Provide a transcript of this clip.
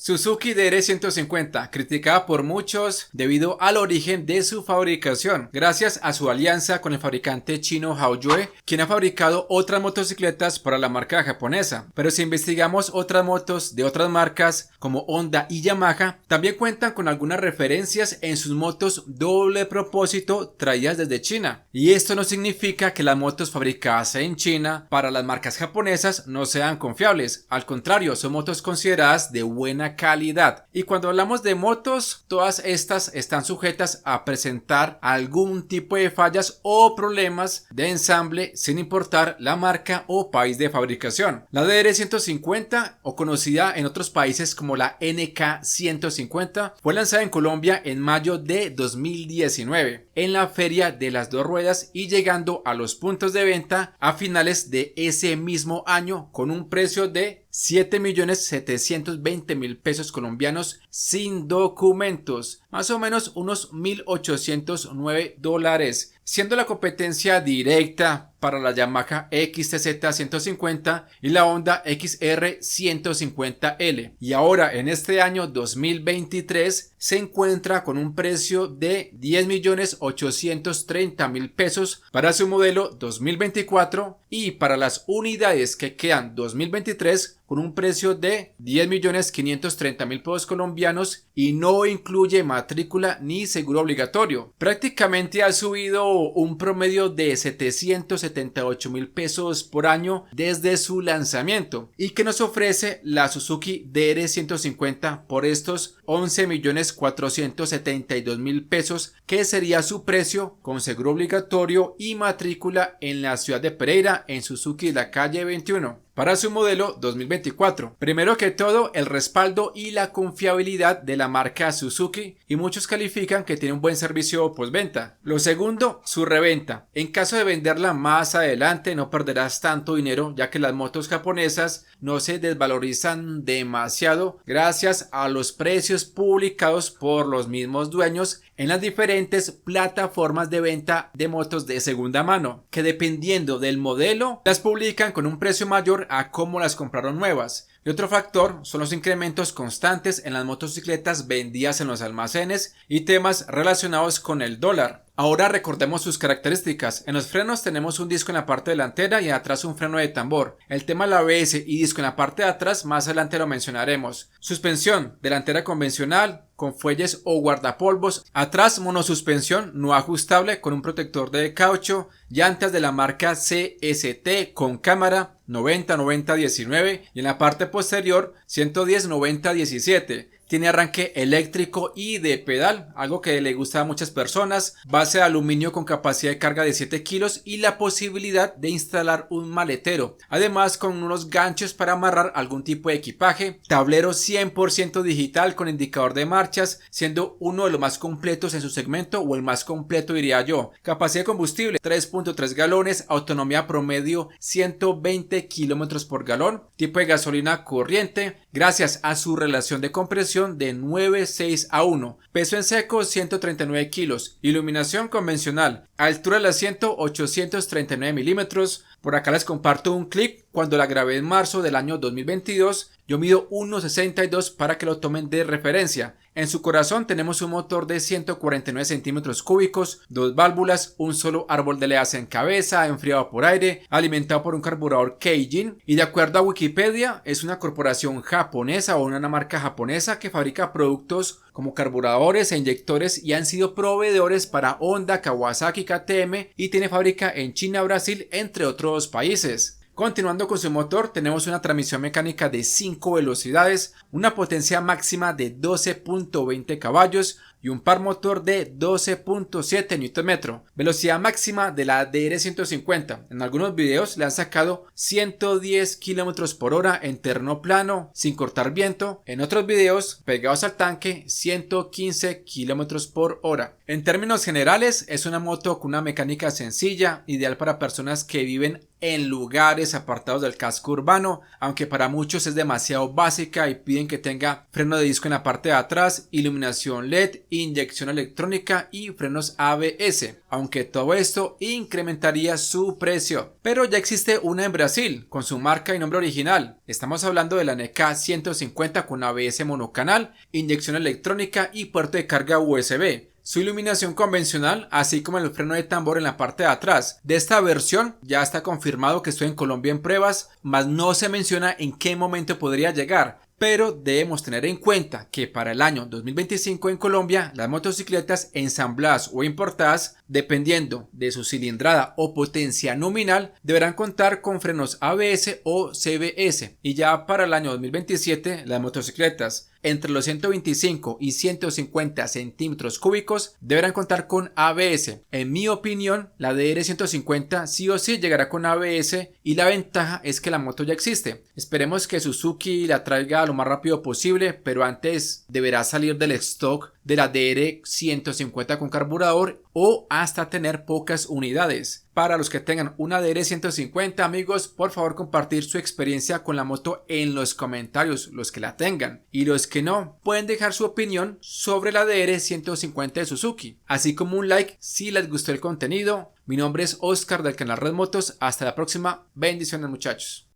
Suzuki DR150, criticada por muchos debido al origen de su fabricación, gracias a su alianza con el fabricante chino Haoyue, quien ha fabricado otras motocicletas para la marca japonesa. Pero si investigamos otras motos de otras marcas como Honda y Yamaha, también cuentan con algunas referencias en sus motos doble propósito traídas desde China. Y esto no significa que las motos fabricadas en China para las marcas japonesas no sean confiables, al contrario, son motos consideradas de buena calidad. Y cuando hablamos de motos, todas estas están sujetas a presentar algún tipo de fallas o problemas de ensamble sin importar la marca o país de fabricación. La DR150, o conocida en otros países como la NK150, fue lanzada en Colombia en mayo de 2019 en la Feria de las Dos Ruedas y llegando a los puntos de venta a finales de ese mismo año con un precio de 7.720.000 pesos colombianos sin documentos, más o menos unos $1.809, siendo la competencia directa para la Yamaha XTZ 150 y la Honda XR 150L. Y ahora en este año 2023 se encuentra con un precio de 10.830.000 pesos para su modelo 2024 y para las unidades que quedan 2023 con un precio de 10.530.000 pesos colombianos y no incluye matrícula ni seguro obligatorio. Prácticamente ha subido un promedio de 778.000 pesos por año desde su lanzamiento. ¿Y que nos ofrece la Suzuki DR150 por estos 11.472.000 pesos, que sería su precio con seguro obligatorio y matrícula en la ciudad de Pereira en Suzuki la calle 21? Para su modelo 2024. Primero que todo, el respaldo y la confiabilidad de la marca Suzuki, y muchos califican que tiene un buen servicio postventa. Lo segundo, su reventa. En caso de venderla más adelante no perderás tanto dinero, ya que las motos japonesas no se desvalorizan demasiado gracias a los precios publicados por los mismos dueños en las diferentes plataformas de venta de motos de segunda mano, que dependiendo del modelo las publican con un precio mayor a como las compraron nuevas. Y otro factor son los incrementos constantes en las motocicletas vendidas en los almacenes y temas relacionados con el dólar. Ahora recordemos sus características. En los frenos tenemos un disco en la parte delantera y atrás un freno de tambor. El tema del ABS y disco en la parte de atrás más adelante lo mencionaremos. Suspensión delantera convencional con fuelles o guardapolvos. Atrás monosuspensión no ajustable con un protector de caucho. Llantas de la marca CST con cámara 90-90-19 y en la parte posterior 110-90-17. Tiene arranque eléctrico y de pedal, algo que le gusta a muchas personas. Base de aluminio con capacidad de carga de 7 kilos y la posibilidad de instalar un maletero. Además con unos ganchos para amarrar algún tipo de equipaje. Tablero 100% digital con indicador de marchas, siendo uno de los más completos en su segmento o el más completo diría yo. Capacidad de combustible 3.3 galones, autonomía promedio 120 kilómetros por galón. Tipo de gasolina corriente, gracias a su relación de compresión de 9:6:1, peso en seco 139 kilos, iluminación convencional, altura del asiento 839 milímetros. Por acá les comparto un clip cuando la grabé en marzo del año 2022. Yo mido 1,62 para que lo tomen de referencia. En su corazón tenemos un motor de 149 centímetros cúbicos, 2 válvulas, un solo árbol de leas en cabeza, enfriado por aire, alimentado por un carburador Keijin, y de acuerdo a Wikipedia es una corporación japonesa o una marca japonesa que fabrica productos como carburadores e inyectores y han sido proveedores para Honda, Kawasaki, KTM y tiene fábrica en China, Brasil, entre otros países. Continuando con su motor, tenemos una transmisión mecánica de 5 velocidades, una potencia máxima de 12.20 caballos y un par motor de 12.7 Nm. Velocidad máxima de la DR150. En algunos videos le han sacado 110 km por hora en terreno plano, sin cortar viento. En otros videos, pegados al tanque, 115 km por hora. En términos generales, es una moto con una mecánica sencilla, ideal para personas que viven en lugares apartados del casco urbano, aunque para muchos es demasiado básica y piden que tenga freno de disco en la parte de atrás, iluminación LED inyección electrónica y frenos ABS, aunque todo esto incrementaría su precio. Pero ya existe una en Brasil con su marca y nombre original. Estamos hablando de la NK 150 con ABS monocanal, inyección electrónica y puerto de carga USB. Su iluminación convencional, así como el freno de tambor en la parte de atrás. De esta versión ya está confirmado que estoy en Colombia en pruebas, mas no se menciona en qué momento podría llegar. Pero debemos tener en cuenta que para el año 2025 en Colombia las motocicletas ensambladas o importadas, dependiendo de su cilindrada o potencia nominal, deberán contar con frenos ABS o CBS, y ya para el año 2027 las motocicletas entre los 125 y 150 centímetros cúbicos deberán contar con ABS. En mi opinión, la DR150 sí o sí llegará con ABS, y la ventaja es que la moto ya existe. Esperemos que Suzuki la traiga lo más rápido posible, pero antes deberá salir del stock de la DR150 con carburador o hasta tener pocas unidades. Para los que tengan una DR150, amigos, por favor compartir su experiencia con la moto en los comentarios, los que la tengan, y los que no, pueden dejar su opinión sobre la DR150 de Suzuki, así como un like si les gustó el contenido. Mi nombre es Oscar del canal Red Motos. Hasta la próxima. Bendiciones, muchachos.